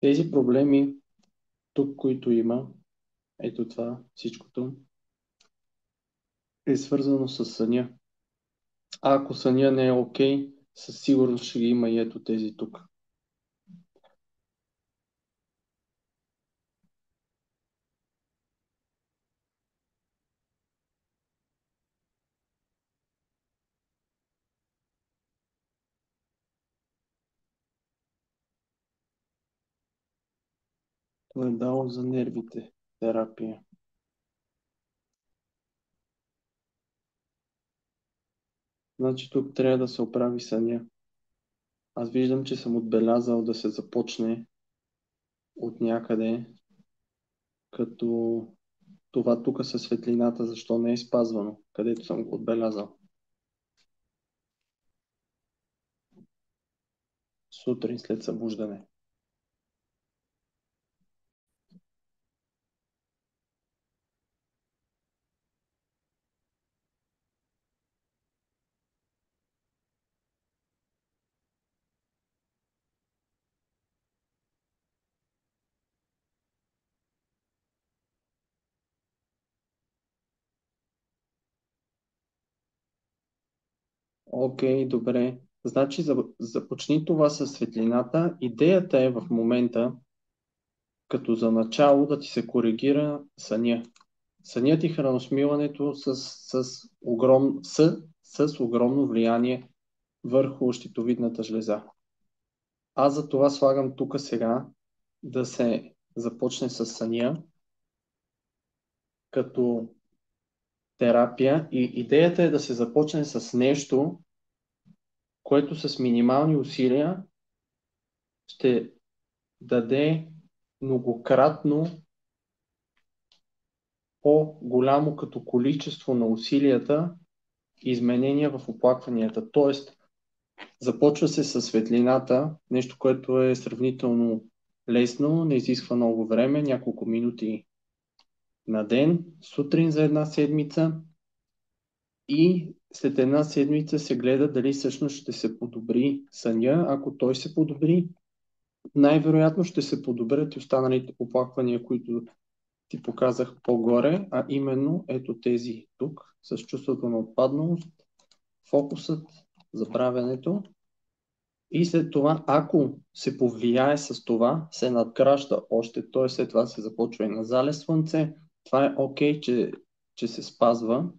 Тези проблеми тук, които има, ето това, всичкото, е свързано с съня. А ако съня не е окей, със сигурност ще ги има и ето тези тук. Той е дал за нервите терапия. Значи тук трябва да се оправи съня. Аз виждам, че съм отбелязал да се започне от някъде, като това тук със светлината, защо не е спазвано, където съм го отбелязал. Сутрин след събуждане. Окей, добре. Значи започни това със светлината. Идеята е в момента, като за начало, да ти се коригира съня. Сънят и храносмилането с огромно влияние върху щитовидната жлеза. Аз за това слагам тук сега да се започне с съня като терапия и идеята е да се започне с нещо, което с минимални усилия ще даде многократно по-голямо като количество на усилията изменения в оплакванията. Тоест, започва се с светлината, нещо, което е сравнително лесно, не изисква много време, няколко минути на ден, сутрин за една седмица и след една седмица се гледа дали всъщност ще се подобри съня. Ако той се подобри, най-вероятно ще се подобрят и останалите оплаквания, които ти показах по-горе, а именно ето тези тук, с чувството на отпадналост, фокусът, забравянето. И след това, ако се повлияе с това, се надгражда още, т.е. след това се започва и на залез слънце. Това е окей, че се спазва,